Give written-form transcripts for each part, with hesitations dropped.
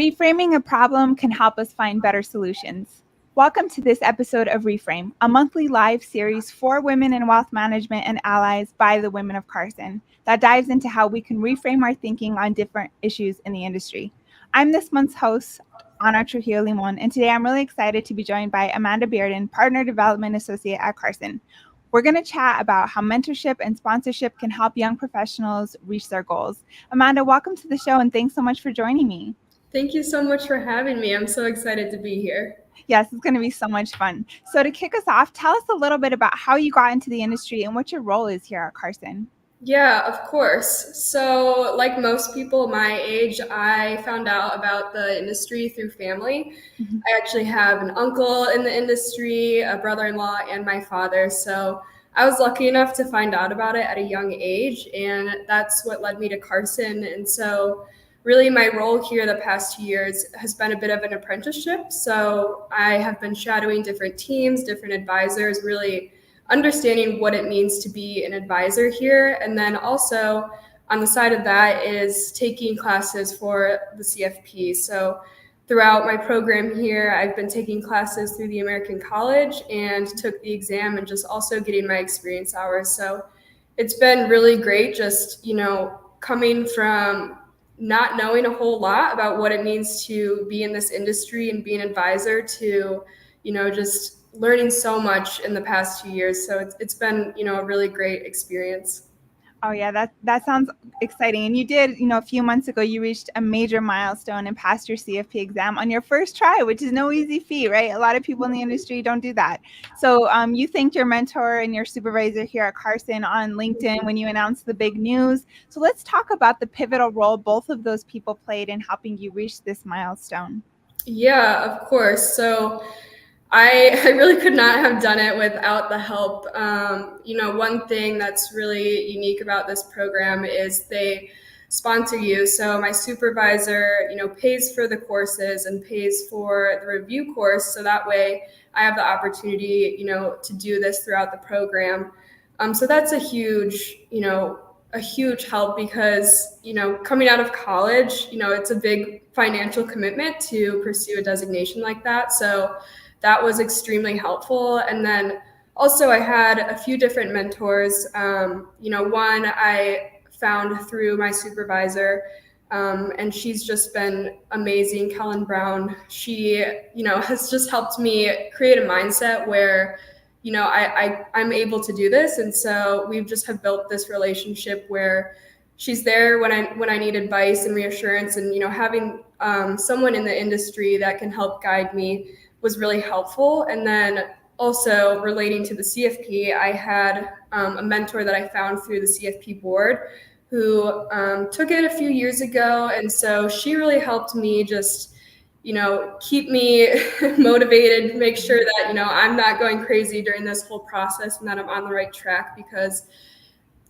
Reframing a problem can help us find better solutions. Welcome to this episode of ReFrame, a monthly live series for women in wealth management and allies by the women of Carson that dives into how we can reframe our thinking on different issues in the industry. I'm this month's host, Trujillo, Limon, and today I'm really excited to be joined by Amanda Bearden, Partner Development Associate at Carson. We're going to chat about how mentorship and sponsorship can help young professionals reach their goals. Amanda, welcome to the show and thanks so much for joining me. Thank you so much for having me. I'm so excited to be here. Yes, it's going to be so much fun. So to kick us off, tell us a little bit about how you got into the industry and what your role is here at Carson. Yeah, of course. So like most people my age, I found out about the industry through family. I actually have an uncle in the industry, a brother-in-law, and my father. So I was lucky enough to find out about it at a young age, and that's what led me to Carson. And so really my role here the past 2 years has been a bit of an apprenticeship. So I have been shadowing different teams, different advisors, really understanding what it means to be an advisor here. And then also on the side of that is taking classes for the CFP. So throughout my program here, I've been taking classes through the American College and took the exam and just also getting my experience hours. So it's been really great just, coming from not knowing a whole lot about what it means to be in this industry and be an advisor to, just learning so much in the past 2 years. So it's been, a really great experience. Oh yeah, that sounds exciting. And you did, a few months ago, you reached a major milestone and passed your CFP exam on your first try, which is no easy feat, right? A lot of people in the industry don't do that. So you thanked your mentor and your supervisor here at Carson on LinkedIn when you announced the big news. So let's talk about the pivotal role both of those people played in helping you reach this milestone. Yeah, of course. So I really could not have done it without the help. One thing that's really unique about this program is they sponsor you. So my supervisor, pays for the courses and pays for the review course. So that way I have the opportunity, to do this throughout the program. So that's a huge help because, coming out of college, it's a big financial commitment to pursue a designation like that. So that was extremely helpful. And then also I had a few different mentors. One I found through my supervisor, and she's just been amazing, Kellen Brown. She, has just helped me create a mindset where, I'm able to do this. And so we've just have built this relationship where she's there when I need advice and reassurance, and, having someone in the industry that can help guide me was really helpful. And then also relating to the CFP, I had a mentor that I found through the CFP board who took it a few years ago. And so she really helped me just, keep me motivated, make sure that, I'm not going crazy during this whole process and that I'm on the right track, because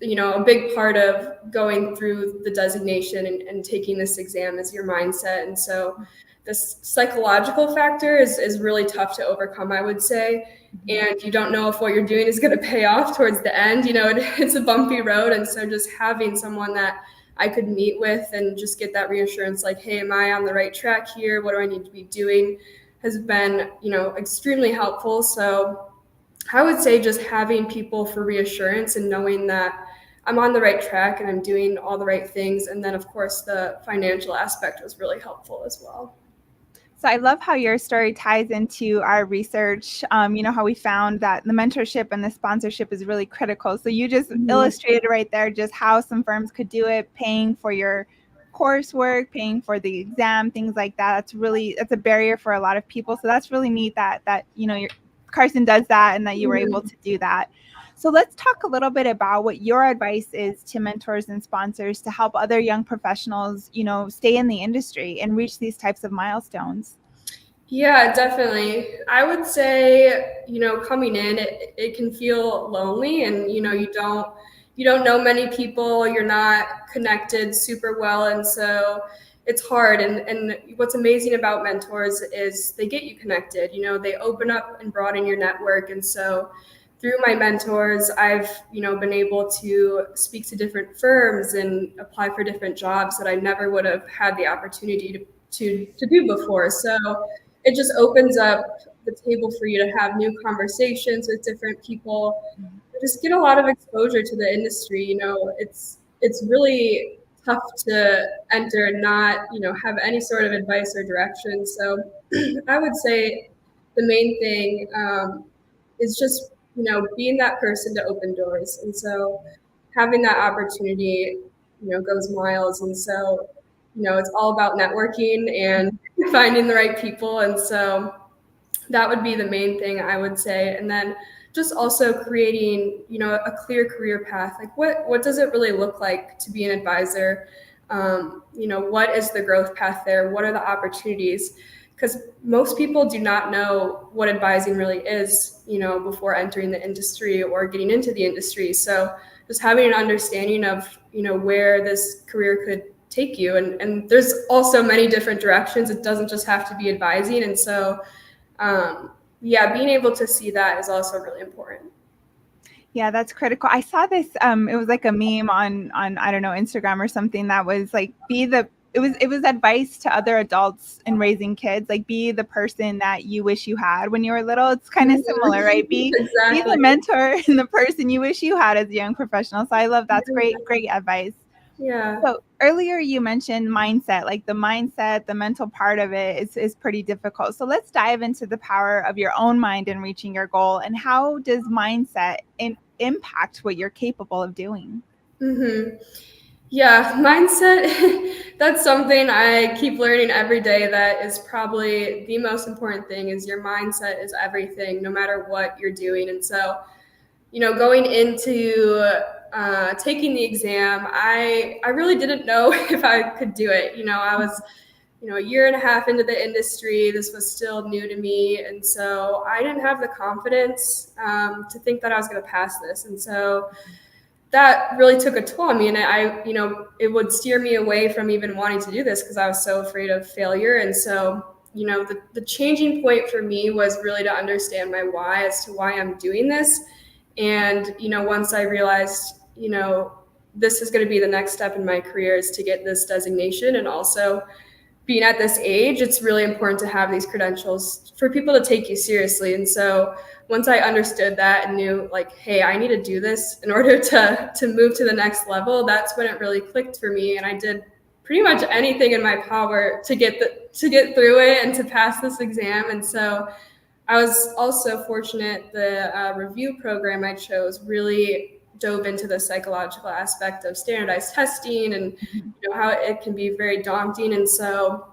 a big part of going through the designation and taking this exam is your mindset. And so this psychological factor is really tough to overcome, I would say. And you don't know if what you're doing is going to pay off towards the end. It's a bumpy road. And so just having someone that I could meet with and just get that reassurance, like, hey, am I on the right track here? What do I need to be doing? Has been, extremely helpful. So I would say just having people for reassurance and knowing that I'm on the right track and I'm doing all the right things. And then, of course, the financial aspect was really helpful as well. So I love how your story ties into our research, how we found that the mentorship and the sponsorship is really critical. So you just illustrated right there just how some firms could do it, paying for your coursework, paying for the exam, things like that. That's a barrier for a lot of people. So that's really neat that your Carson does that and that you were able to do that. So let's talk a little bit about what your advice is to mentors and sponsors to help other young professionals, stay in the industry and reach these types of milestones. Yeah, definitely. I would say, coming in, it can feel lonely, and, you don't know many people, you're not connected super well. And so it's hard. And what's amazing about mentors is they get you connected, they open up and broaden your network. And so through my mentors, I've, been able to speak to different firms and apply for different jobs that I never would have had the opportunity to do before. So it just opens up the table for you to have new conversations with different people, just get a lot of exposure to the industry. It's really tough to enter and not, have any sort of advice or direction. So I would say the main thing is just, being that person to open doors. And so having that opportunity, goes miles. And so, it's all about networking and finding the right people. And so that would be the main thing I would say. And then just also creating, a clear career path. Like what does it really look like to be an advisor? What is the growth path there? What are the opportunities? Because most people do not know what advising really is, before entering the industry or getting into the industry. So just having an understanding of, where this career could take you. And there's also many different directions. It doesn't just have to be advising. And so, being able to see that is also really important. Yeah, that's critical. I saw this, it was like a meme on, I don't know, Instagram or something that was like, it was advice to other adults in raising kids, like be the person that you wish you had when you were little. It's kind of similar, right? Be the mentor and the person you wish you had as a young professional. So I love that's great advice. Yeah. So earlier you mentioned mindset, like the mindset, the mental part of it is pretty difficult. So let's dive into the power of your own mind in reaching your goal, and how does mindset impact what you're capable of doing? Mm-hmm. Yeah, mindset, that's something I keep learning every day. That is probably the most important thing. Is your mindset is everything, no matter what you're doing. And so, going into taking the exam, I really didn't know if I could do it. I was, a year and a half into the industry. This was still new to me. And so I didn't have the confidence to think that I was going to pass this. And so that really took a toll on me. And it would steer me away from even wanting to do this because I was so afraid of failure. And so, the changing point for me was really to understand my why as to why I'm doing this. And, once I realized, this is going to be the next step in my career is to get this designation. And also being at this age, it's really important to have these credentials for people to take you seriously. And so once I understood that and knew like, hey, I need to do this in order to move to the next level, that's when it really clicked for me. And I did pretty much anything in my power to get through it and to pass this exam. And so I was also fortunate the review program I chose really dove into the psychological aspect of standardized testing and how it can be very daunting. And so,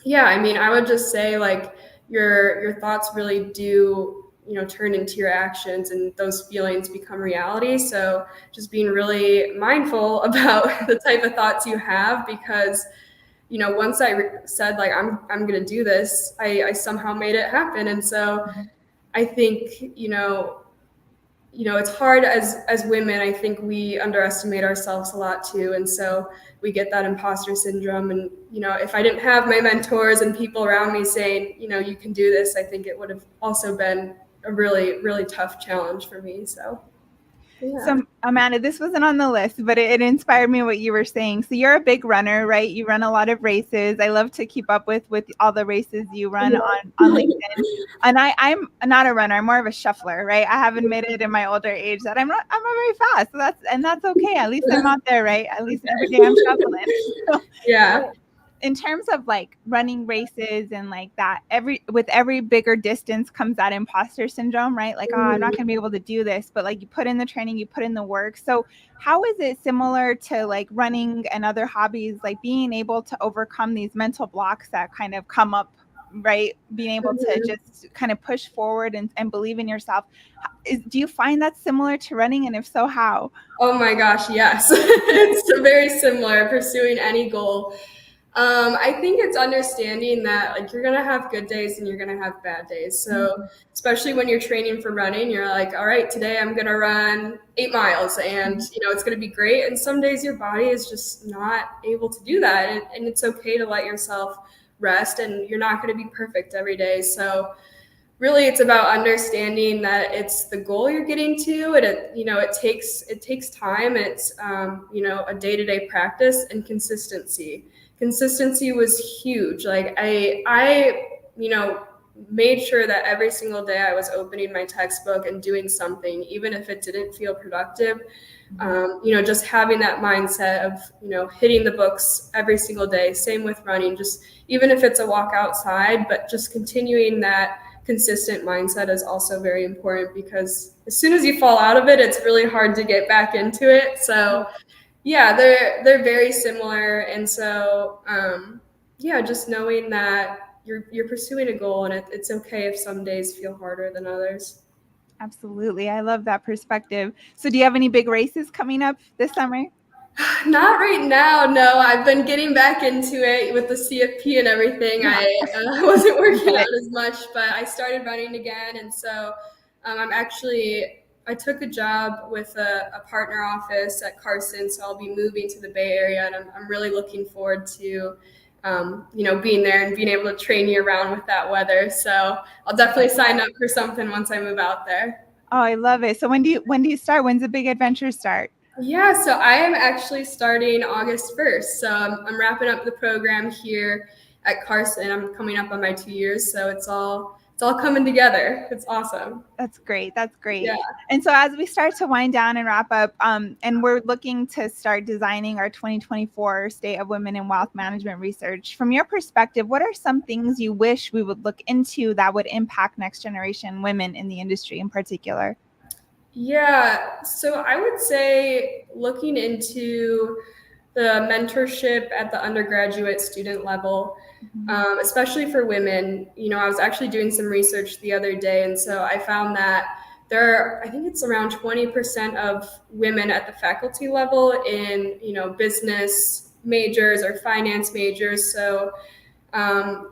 I would just say like your thoughts really do, turn into your actions and those feelings become reality. So just being really mindful about the type of thoughts you have, because once I said like I'm going to do this, I somehow made it happen. And so I think it's hard as women. I think we underestimate ourselves a lot too, and so we get that imposter syndrome. And if I didn't have my mentors and people around me saying you can do this, I think it would have also been a really, really tough challenge for me. So yeah. So Amanda, this wasn't on the list, but it inspired me what you were saying. So you're a big runner, right? You run a lot of races. I love to keep up with all the races you run on LinkedIn. And I'm not a runner. I'm more of a shuffler, right? I have admitted in my older age that I'm not very fast. So that's okay. At least I'm not there, right? At least every day I'm shuffling. So, yeah. in terms of like running races and like that, with every bigger distance comes that imposter syndrome, right? Like, oh, I'm not going to be able to do this, but like you put in the training, you put in the work. So how is it similar to like running and other hobbies, like being able to overcome these mental blocks that kind of come up, right? Being able to just kind of push forward and believe in yourself. Do you find that similar to running? And if so, how? Oh my gosh, yes. It's very similar, pursuing any goal. I think it's understanding that like you're gonna have good days and you're gonna have bad days. So especially when you're training for running, you're like, all right, today I'm gonna run 8 miles and it's gonna be great. And some days your body is just not able to do that. And it's okay to let yourself rest, and you're not gonna be perfect every day. So really it's about understanding that it's the goal you're getting to, and it takes time. It's a day-to-day practice and consistency. consistency was huge. Like I made sure that every single day I was opening my textbook and doing something, even if it didn't feel productive. Just having that mindset of, hitting the books every single day. Same with running, just even if it's a walk outside, but just continuing that consistent mindset is also very important, because as soon as you fall out of it, it's really hard to get back into it. So yeah, they're very similar. And so just knowing that you're pursuing a goal, and it's okay if some days feel harder than others. Absolutely. I love that perspective. So do you have any big races coming up this summer? Not right now, no. I've been getting back into it with the CFP and everything. Yeah. I wasn't working out as much, but I started running again. And so I took a job with a partner office at Carson, so I'll be moving to the Bay Area, and I'm really looking forward to being there and being able to train year round with that weather. So I'll definitely sign up for something once I move out there. Oh, I love it. So when do you start? When's the big adventure start? Yeah, so I am actually starting August 1st. So I'm wrapping up the program here at Carson. I'm coming up on my 2 years, so it's all coming together. It's awesome. That's great. That's great. Yeah. And so as we start to wind down and wrap up, and we're looking to start designing our 2024 State of Women in Wealth Management Research, from your perspective, what are some things you wish we would look into that would impact next generation women in the industry in particular? Yeah, so I would say looking into the mentorship at the undergraduate student level, especially for women. I was actually doing some research the other day, and so I found that I think it's around 20% of women at the faculty level in, business majors or finance majors. So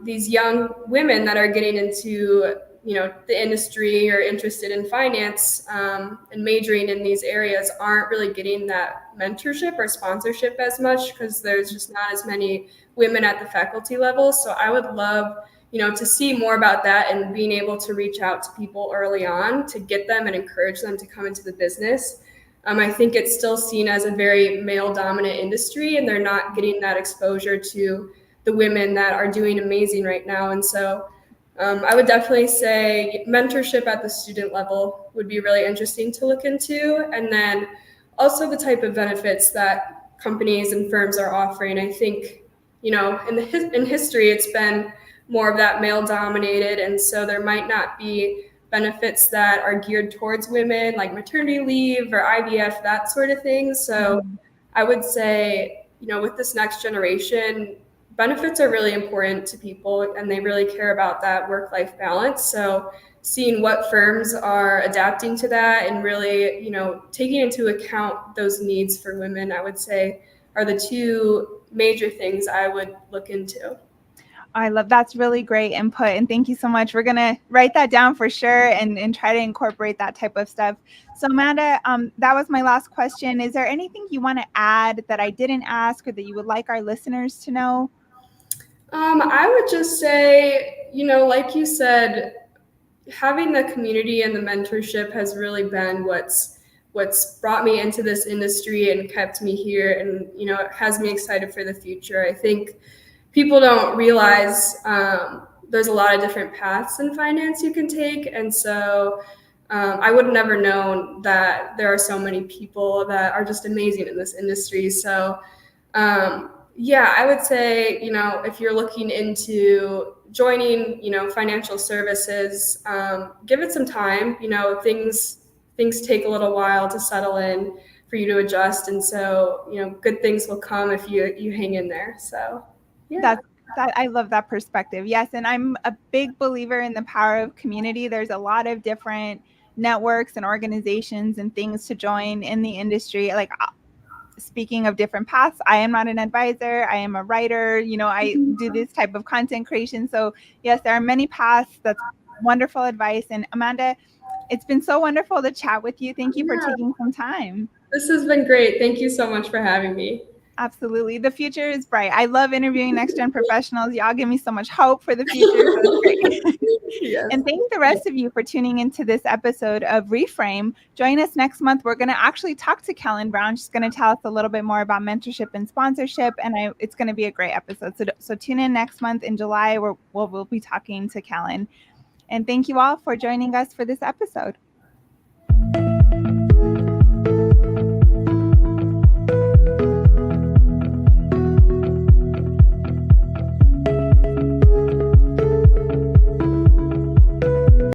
these young women that are getting into the industry or interested in finance and majoring in these areas aren't really getting that mentorship or sponsorship as much, because there's just not as many women at the faculty level. So I would love to see more about that, and being able to reach out to people early on to get them and encourage them to come into the business. I think it's still seen as a very male dominant industry, and they're not getting that exposure to the women that are doing amazing right now. And so I would definitely say mentorship at the student level would be really interesting to look into. And then also the type of benefits that companies and firms are offering. I think, in history, it's been more of that male dominated. And so there might not be benefits that are geared towards women, like maternity leave or IVF, that sort of thing. So I would say, with this next generation, benefits are really important to people, and they really care about that work-life balance. So seeing what firms are adapting to that and really, taking into account those needs for women, I would say are the two major things I would look into. I love that's really great input, and thank you so much. We're gonna write that down for sure and try to incorporate that type of stuff. So Amanda, that was my last question. Is there anything you want to add that I didn't ask or that you would like our listeners to know? I would just say, like you said, having the community and the mentorship has really been what's brought me into this industry and kept me here, and it has me excited for the future. I think people don't realize there's a lot of different paths in finance you can take, and so I would have never known that there are so many people that are just amazing in this industry. So I would say, if you're looking into joining, financial services, give it some time. Things take a little while to settle in for you to adjust. And so, good things will come if you hang in there. So, yeah. I love that perspective. Yes. And I'm a big believer in the power of community. There's a lot of different networks and organizations and things to join in the industry. Like, speaking of different paths, I am not an advisor. I am a writer. I do this type of content creation. So yes, there are many paths. That's wonderful advice. And Amanda, it's been so wonderful to chat with you. Thank you for taking some time. This has been great. Thank you so much for having me. Absolutely. The future is bright. I love interviewing next gen professionals. Y'all give me so much hope for the future. So it's great. Yes. And thank the rest of you for tuning into this episode of ReFrame. Join us next month. We're going to actually talk to Kellen Brown. She's going to tell us a little bit more about mentorship and sponsorship. And it's going to be a great episode. So tune in next month in July where we'll be talking to Kellen. And thank you all for joining us for this episode.